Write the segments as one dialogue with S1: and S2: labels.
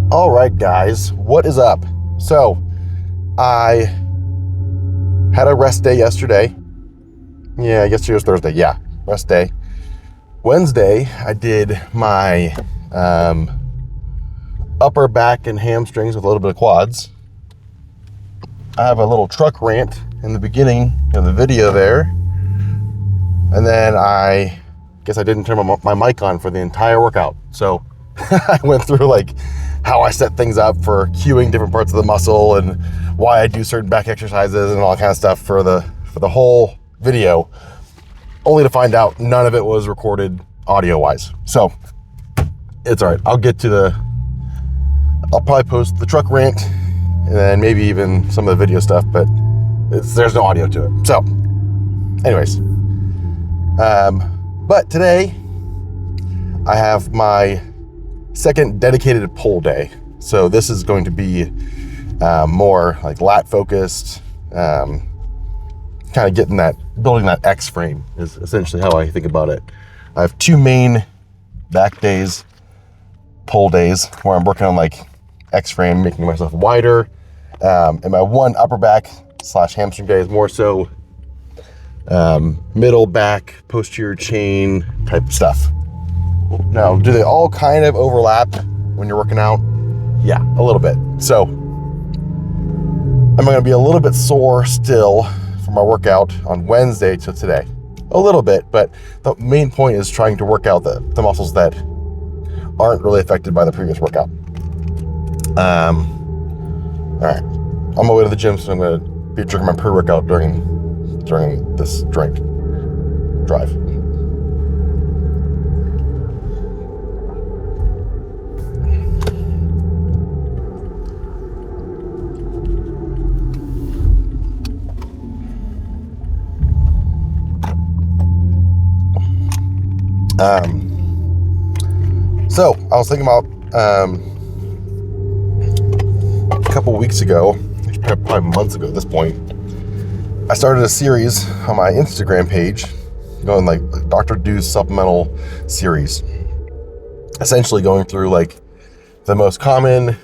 S1: All right, guys, what is up? So, I had a rest day yesterday. Yeah, yesterday was Thursday. Yeah, rest day. Wednesday, I did my upper back and hamstrings with a little bit of quads. I have a little truck rant in the beginning of the video there. And then I guess I didn't turn my mic on for the entire workout. So I went through like how I set things up for cueing different parts of the muscle and why I do certain back exercises and all that kind of stuff for the whole video, only to find out none of it was recorded audio wise. So it's all right. I'll probably post the truck rant and then maybe even some of the video stuff, but there's no audio to it. So anyways, but today I have my second dedicated pull day. So this is going to be more like lat focused, kind of building that X frame is essentially how I think about it. I have two main back days, pull days, where I'm working on like X frame, making myself wider. And my one upper back / hamstring day is more so middle back, posterior chain type stuff. Now, do they all kind of overlap when you're working out? Yeah, a little bit. So I'm going to be a little bit sore still for my workout on Wednesday to today. A little bit, but the main point is trying to work out the muscles that aren't really affected by the previous workout. All right. On my way to the gym, so I'm going to be drinking my pre-workout during this drive. So I was thinking about a couple weeks ago, probably months ago at this point, I started a series on my Instagram page, going like Dr. Dew's supplemental series, essentially going through like the most common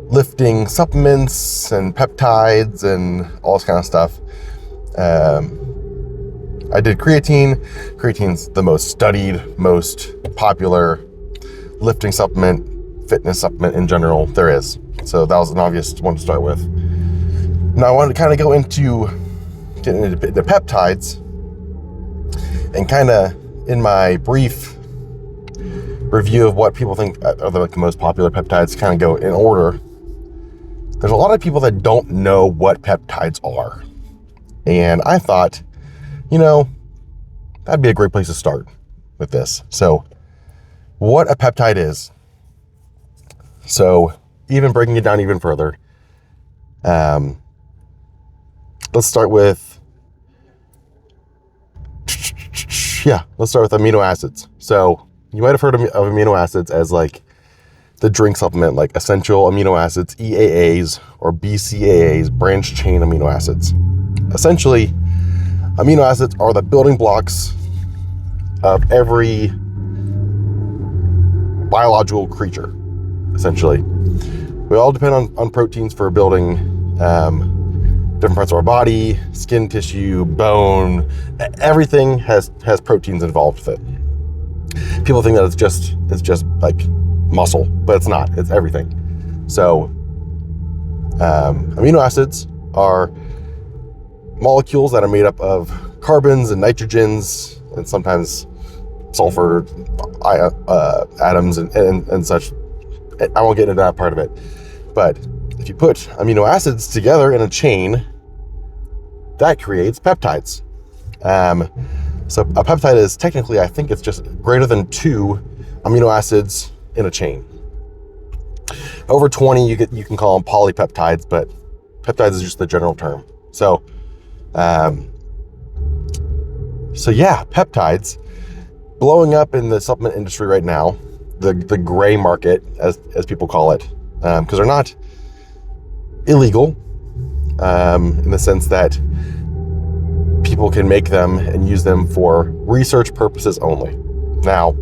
S1: lifting supplements and peptides and all this kind of stuff. I did creatine. Creatine's the most studied, most popular lifting supplement, fitness supplement in general there is. So that was an obvious one to start with. Now I wanted to kind of go into the peptides, and kind of in my brief review of what people think are the most popular peptides, kind of go in order. There's a lot of people that don't know what peptides are. And I thought, that'd be a great place to start with this. So what a peptide is. So even breaking it down even further, let's start with amino acids. So you might have heard of amino acids as like the drink supplement, like essential amino acids, EAAs, or BCAAs, branched chain amino acids. Essentially, amino acids are the building blocks of every biological creature, essentially. We all depend on proteins for building different parts of our body, skin tissue, bone. Everything has proteins involved with it. People think that it's just like muscle, but it's not. It's everything. So amino acids are molecules that are made up of carbons and nitrogens and sometimes sulfur atoms and such. I won't get into that part of it, but if you put amino acids together in a chain, that creates peptides. So a peptide is technically, I think it's just greater than 2 amino acids in a chain. Over 20, you can call them polypeptides, but peptides is just the general term. So peptides blowing up in the supplement industry right now, the gray market, as people call it, because they're not illegal in the sense that people can make them and use them for research purposes only. Now,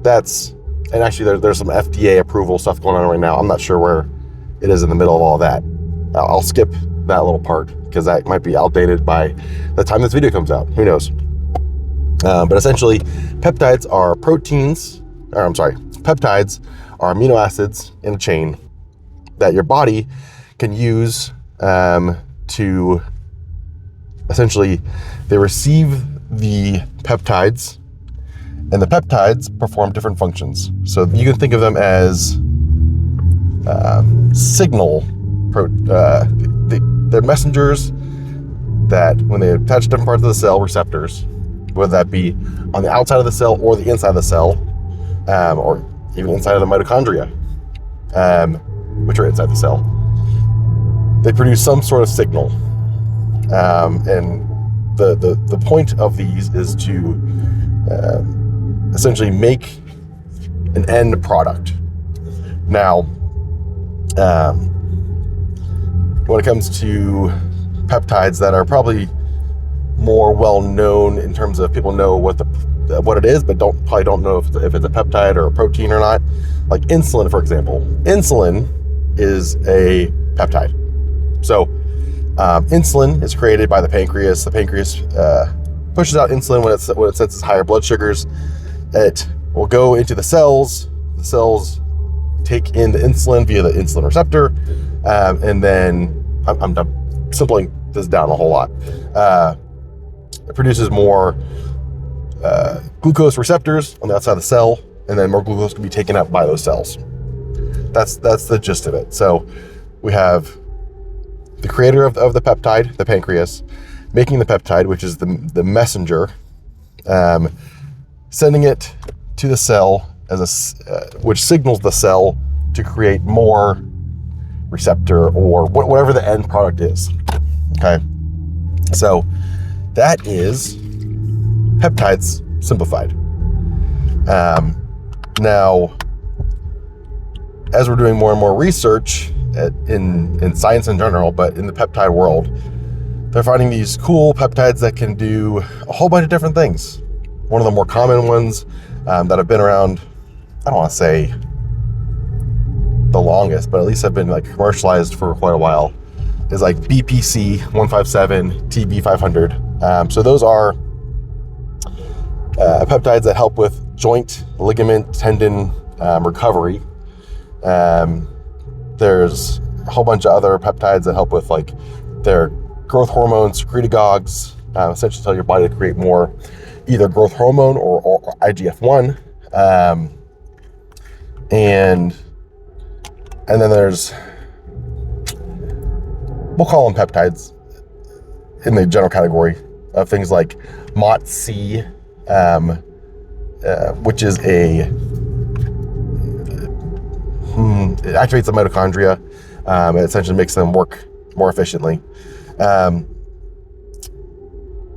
S1: and actually there's some FDA approval stuff going on right now. I'm not sure where it is in the middle of all that. I'll skip that little part because that might be outdated by the time this video comes out. Who knows? But essentially, peptides are peptides are amino acids in a chain that your body can use to essentially, they receive the peptides, and the peptides perform different functions. So you can think of them as they're messengers that when they attach to different parts of the cell, receptors, whether that be on the outside of the cell or the inside of the cell, or even inside of the mitochondria, which are inside the cell, they produce some sort of signal. And the point of these is to essentially make an end product. Now, when it comes to peptides that are probably more well known in terms of people know what it is, but probably don't know if it's a peptide or a protein or not. Like insulin, for example. Insulin is a peptide. So insulin is created by the pancreas. The pancreas pushes out insulin when it senses higher blood sugars. It will go into the cells. The cells take in the insulin via the insulin receptor, and then I'm simpling this down a whole lot. It produces more glucose receptors on the outside of the cell, and then more glucose can be taken up by those cells. That's the gist of it. So we have the creator of the peptide, the pancreas, making the peptide, which is the messenger, sending it to the cell which signals the cell to create more receptor or whatever the end product is. Okay, so that is peptides simplified. Now, as we're doing more and more research in science in general, but in the peptide world, they're finding these cool peptides that can do a whole bunch of different things. One of the more common ones that have been around, I don't want to say the longest, but at least have been like commercialized for quite a while, is like BPC 157, TB 500. So those are peptides that help with joint, ligament, tendon recovery. There's a whole bunch of other peptides that help with like their growth hormones, secretagogues, essentially tell your body to create more either growth hormone or IGF-1. And then there's, we'll call them peptides in the general category of things like MOTS-C, which is it activates the mitochondria. It essentially makes them work more efficiently.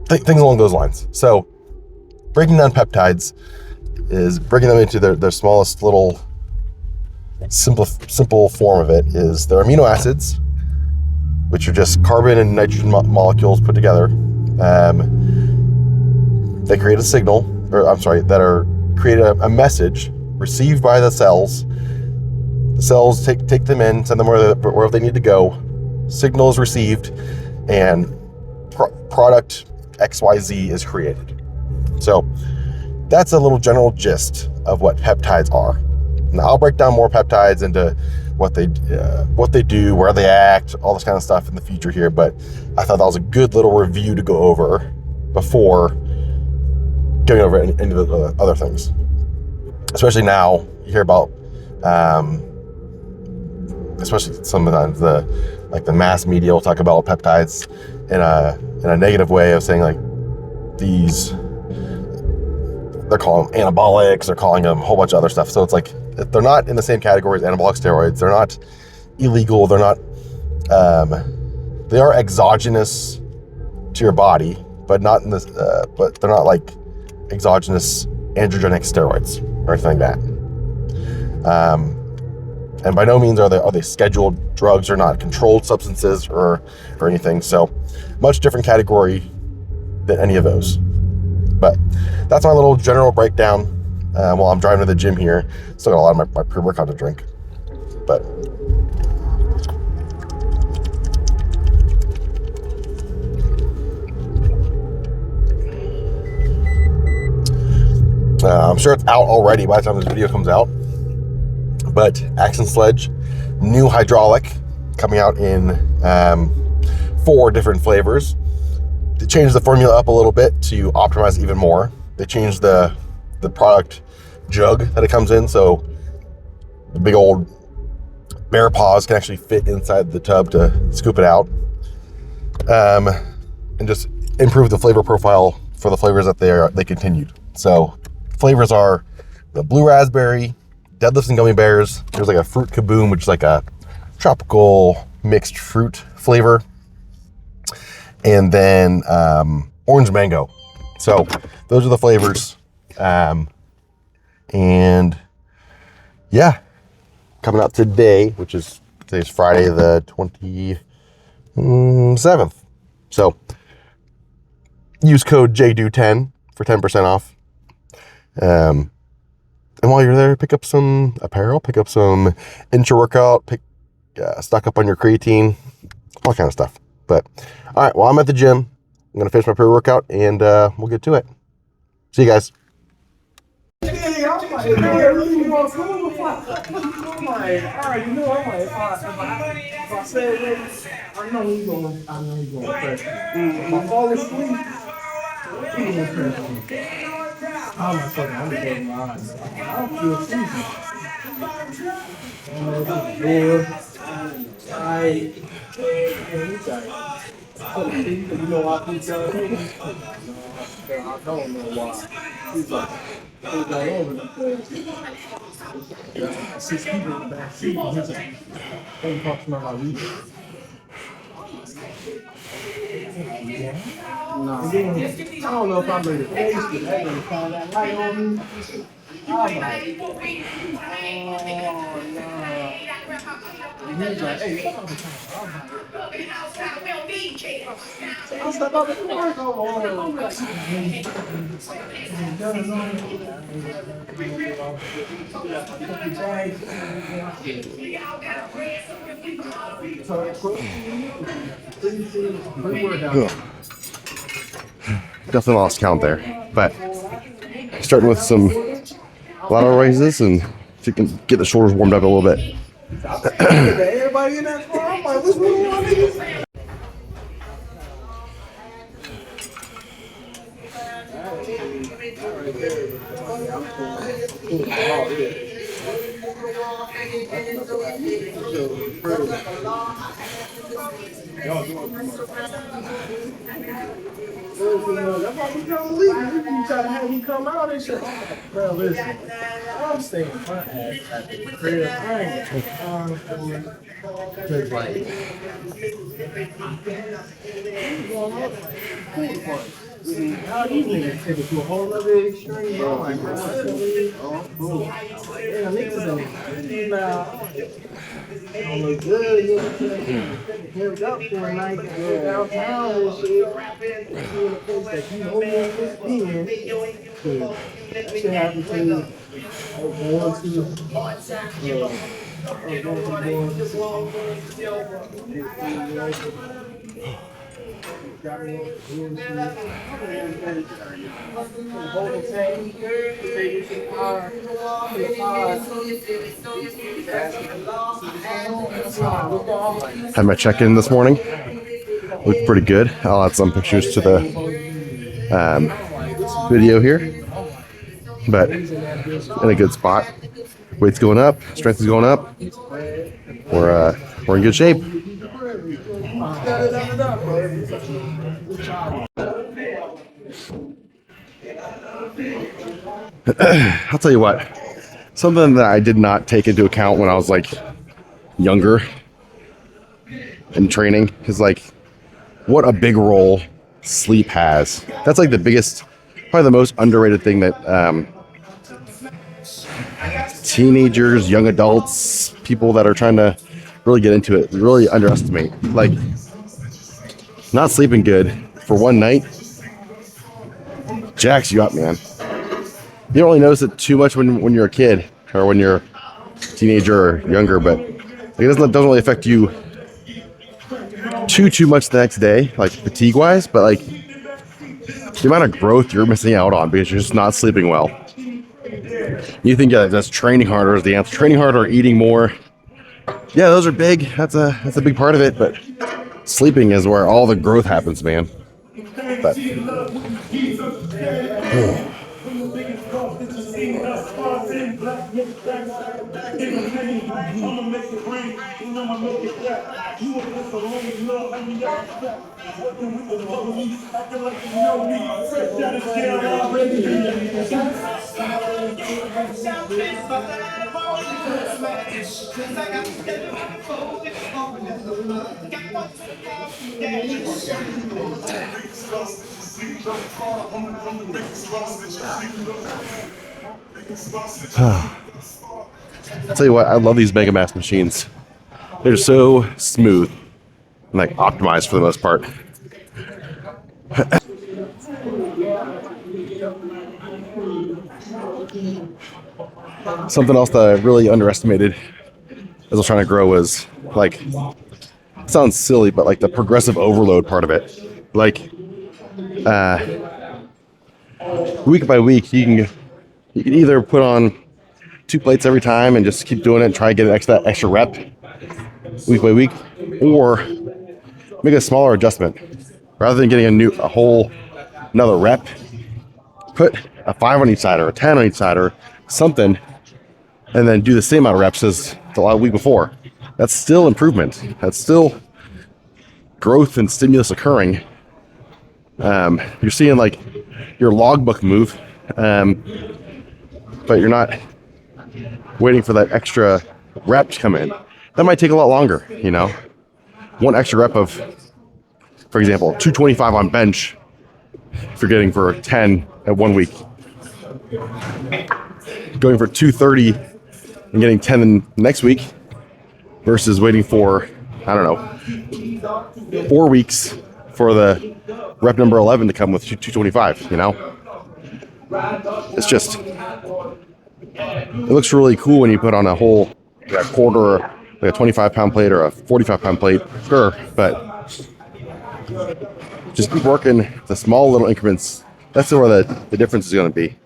S1: Things along those lines. So breaking down peptides is breaking them into their smallest little simple form of it is they're amino acids, which are just carbon and nitrogen molecules put together. They create a signal, create a message received by the cells. The cells take them in, send them wherever they need to go. Signal is received, and product XYZ is created. So that's a little general gist of what peptides are. Now I'll break down more peptides into what they do, where they act, all this kind of stuff in the future here. But I thought that was a good little review to go over before going over into the other things. Especially now, you hear about, especially sometimes the mass media will talk about peptides in a negative way of saying like these, they're calling them anabolics, they're calling them a whole bunch of other stuff. So it's like, they're not in the same category as anabolic steroids. They're not illegal. They're not, they are exogenous to your body, but not in this, but they're not like exogenous androgenic steroids or anything like that. And by no means are they scheduled drugs or not controlled substances or anything. So much different category than any of those. But that's my little general breakdown while I'm driving to the gym here. Still got a lot of my pre-workout to drink, but I'm sure it's out already by the time this video comes out. But Action Sledge, new hydraulic, coming out in 4 different flavors. They changed the formula up a little bit to optimize even more. They changed the product jug that it comes in, so the big old bear paws can actually fit inside the tub to scoop it out, and just improve the flavor profile for the flavors that they continued. So flavors are the blue raspberry, deadlifts and gummy bears. There's like a fruit kaboom, which is like a tropical mixed fruit flavor, and then orange mango. So those are the flavors, and yeah, coming out today, which is today's Friday the 27th. So use code JDO10 for 10% off. And while you're there, pick up some apparel, pick up some intra-workout, stock up on your creatine, all kind of stuff. But all right, well, I'm at the gym. I'm going to finish my pre-workout, and we'll get to it. See you guys. Definitely lost count there, but starting with some lateral raises and so you can get the shoulders warmed up a little bit. Everybody in that car, I'm like, what's going on, niggas? That's why we come leave. You try to have me come out and shit. Bro, listen, I'm staying my ass at the crib. I ain't because like, how these niggas take it to a whole other extreme, bro. Like, bro, yeah, niggas ain't now. On the good, hit up for a night, go downtown and shit. See in a place that you know you're supposed to be in. That shit happened to me. I was going Had my check-in this morning. Looked pretty good. I'll add some pictures to the video here. But in a good spot. Weight's going up. Strength is going up. We're in good shape. I'll tell you what. Something that I did not take into account when I was like younger in training is like what a big role sleep has. That's like the biggest, probably the most underrated thing that teenagers, young adults, people that are trying to really get into it really underestimate. Like, not sleeping good for one night jacks you up, man. You don't really notice it too much when you're a kid or when you're a teenager or younger, but doesn't really affect you too much the next day, like fatigue wise. But like the amount of growth you're missing out on because you're just not sleeping well. You think that's training harder is the answer. Training harder, or eating more. Yeah, those are big. That's a big part of it. But sleeping is where all the growth happens, man. But I'll tell you what, I love these Mega Mass machines. They're so smooth and like optimized for the most part. Something else that I really underestimated as I was trying to grow was like, it sounds silly, but like the progressive overload part of it. Like week by week, you can either put on 2 plates every time and just keep doing it and try to get that extra rep week by week, or make a smaller adjustment. Rather than getting a whole another rep, put a 5 on each side or a 10 on each side or something, and then do the same amount of reps as the week before. That's still improvement. That's still growth and stimulus occurring. You're seeing like your logbook move, but you're not waiting for that extra rep to come in. That might take a lot longer, you know. One extra rep of, for example, 225 on bench, if you're getting for 10 at 1 week. Going for 230 and getting 10 the next week versus waiting for, I don't know, 4 weeks for the rep number 11 to come with 225, you know? It's just, it looks really cool when you put on a whole quarter, like a 25-pound plate or a 45-pound plate, sure, but just keep working the small little increments. That's where the difference is going to be.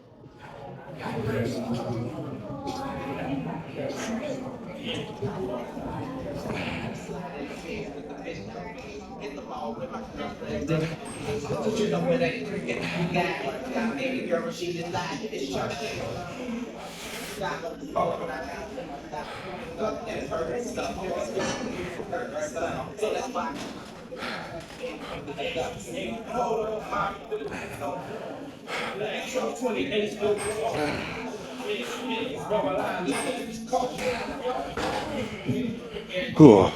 S1: Cool.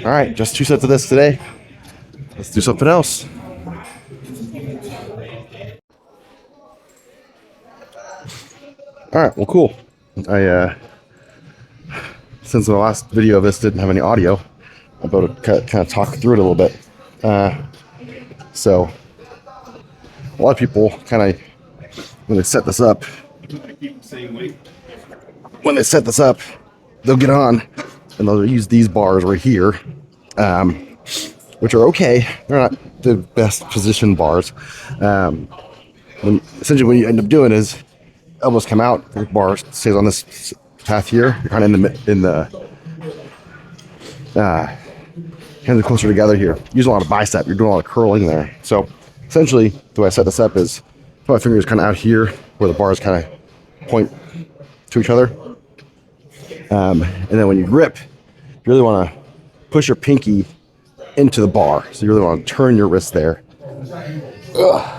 S1: All right, just 2 sets of this today. Let's do something else. All right, well, cool. Since the last video of this didn't have any audio, I'm about to kind of talk through it a little bit. So, a lot of people kind of, when they set this up, they'll get on and they'll use these bars right here, which are okay. They're not the best position bars. Essentially, what you end up doing is elbows come out, the bar stays on this path here. You're kind of in the hands are closer together here. Use a lot of bicep. You're doing a lot of curling there. So essentially, the way I set this up is put my fingers kind of out here where the bars kind of point to each other. And then when you grip, you really want to push your pinky into the bar. So you really want to turn your wrist there. Ugh.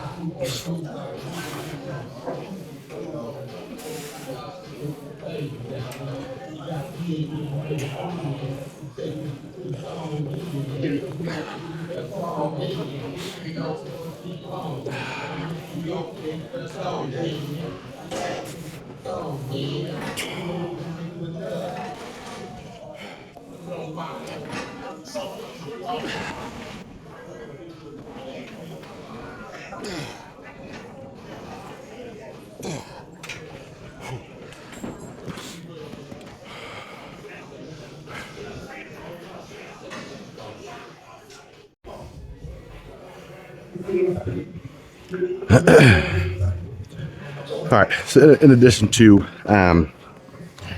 S1: All right. So in addition to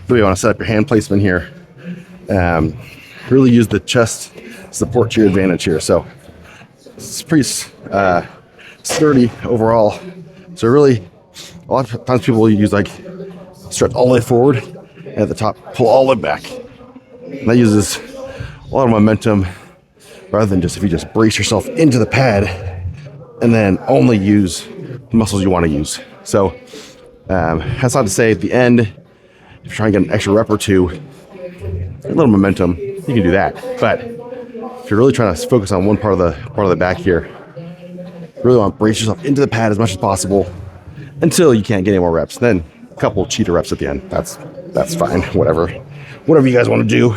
S1: really want to set up your hand placement here, really use the chest support to your advantage here. So it's pretty sturdy overall. So really, a lot of times people will use like stretch all the way forward and at the top pull all the way back. And that uses a lot of momentum rather than just if you just brace yourself into the pad and then only use the muscles you want to use. So that's not to say at the end, if you're trying to get an extra rep or two, a little momentum, you can do that. But if you're really trying to focus on one part of the back here, you really want to brace yourself into the pad as much as possible until you can't get any more reps. Then a couple cheater reps at the end. That's fine. Whatever you guys want to do.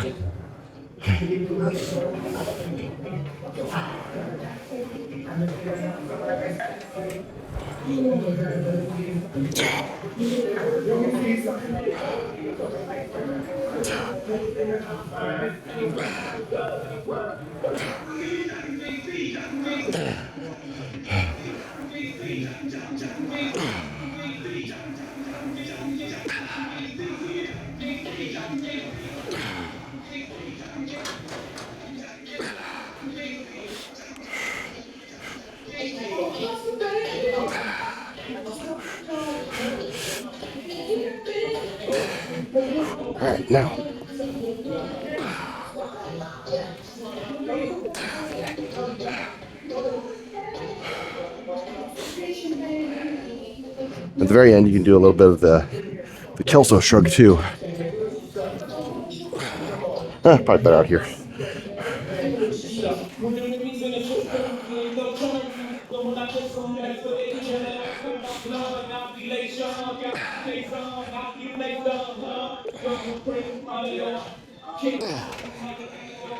S1: All right, now. At the very end, you can do a little bit of the Kelso shrug too. Probably better out here.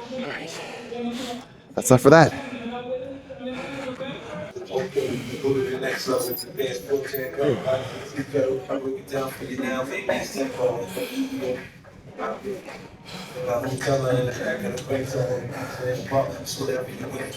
S1: All right. That's enough for that. Go to the next level with the dance wheelchair. I'll break it down for you now. Baby's tempo. I'm telling you, I got a great time. So whatever you get,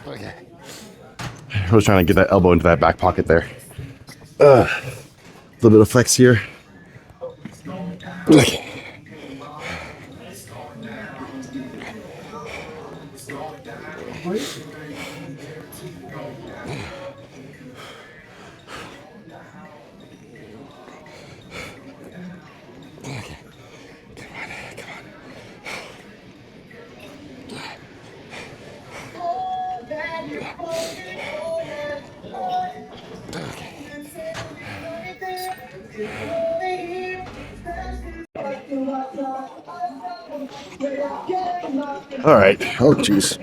S1: Okay. I was trying to get that elbow into that back pocket there. A little bit of flex here. Okay. All right. Oh, jeez.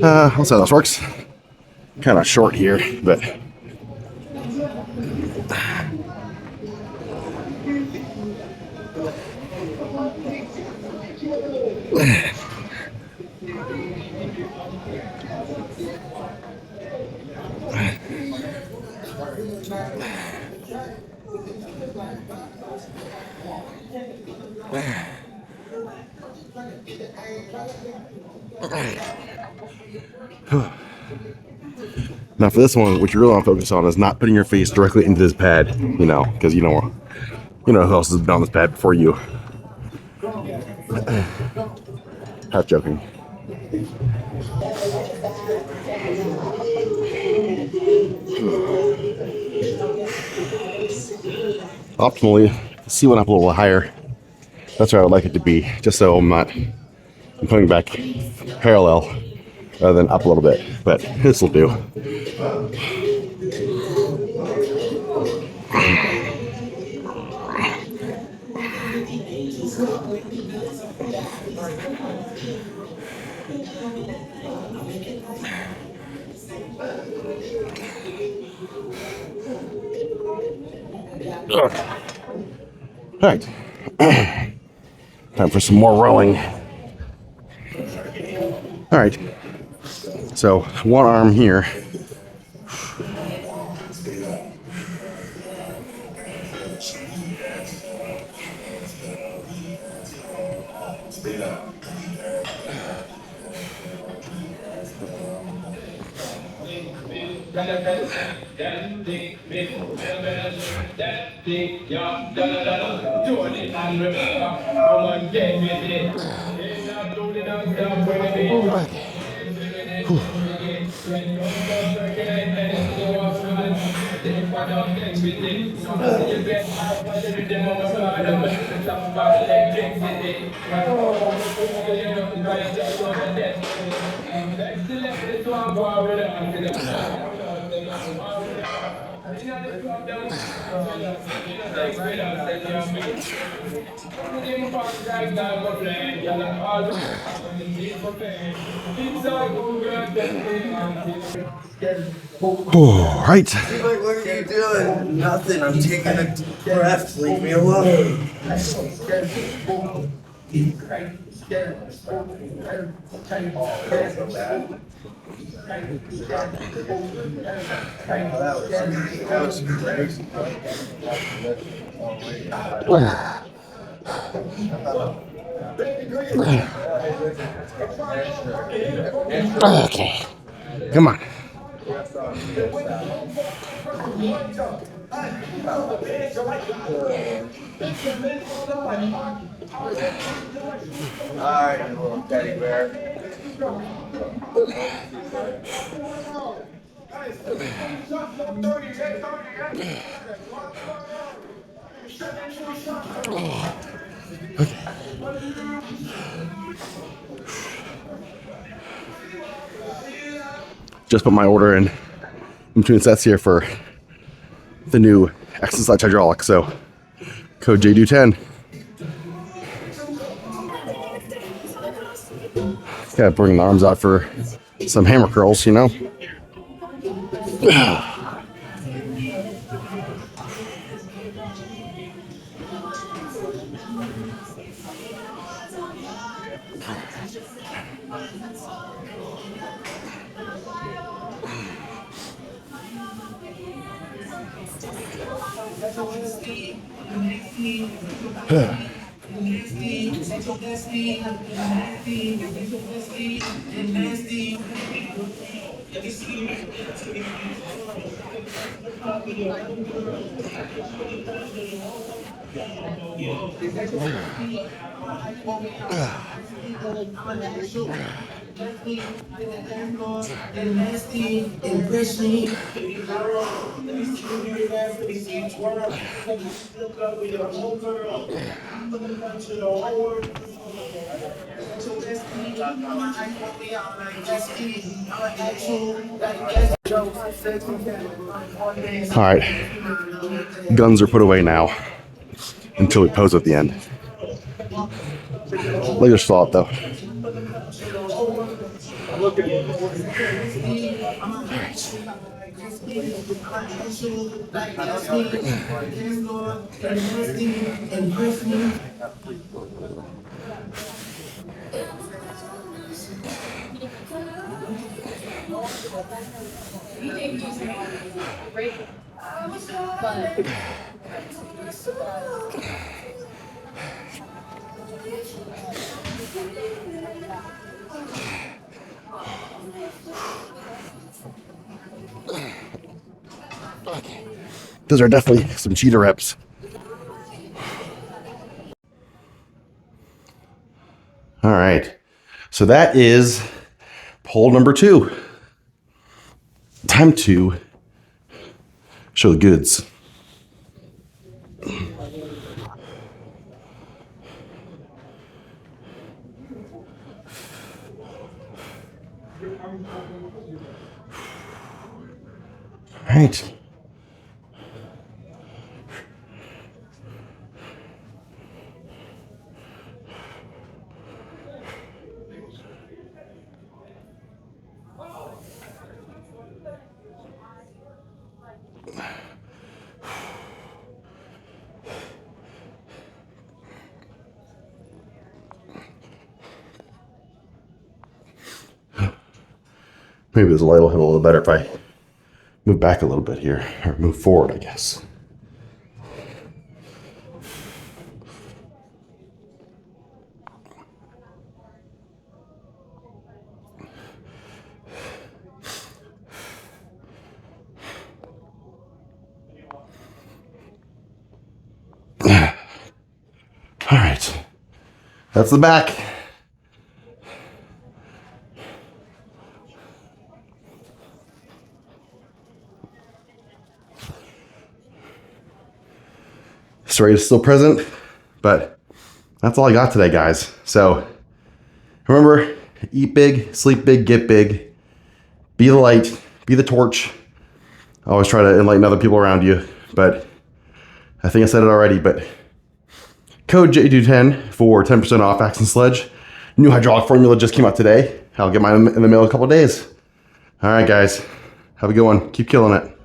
S1: I'll see how this works. Kind of short here, but. Now for this one, what you really want to focus on is not putting your face directly into this pad, you know, because you know who else has been on this pad before you. Half joking. Optimally, see one up a little higher. That's where I would like it to be, just so I'm coming back parallel rather than up a little bit. But this will do. All right. Time for some more rowing. All right. So one arm here. All right.
S2: Like, what are you doing? Nothing. I'm taking a deep breath. Leave me alone. That was crazy.
S1: Okay. Come on.
S2: Alright, you little teddy bear.
S1: Just put my order in between sets here for the new exercise hydraulic. So code JDO10. Gotta bring the arms out for some hammer curls, you know. All right, guns are put away now until we pose at the end. Look at this thought though. Those are definitely some cheater reps. All right, so that is poll number 2. Time to show the goods. All right. Maybe this light will hit a little better if I move back a little bit here, or move forward, I guess. All right, that's the back. Story is still present, but that's all I got today, guys. So remember, eat big, sleep big, get big, be the light, be the torch. I always try to enlighten other people around you, but I think I said it already, but code J210 for 10% off Axe and Sledge. New hydraulic formula just came out today. I'll get mine in the mail in a couple of days. All right, guys, have a good one. Keep killing it.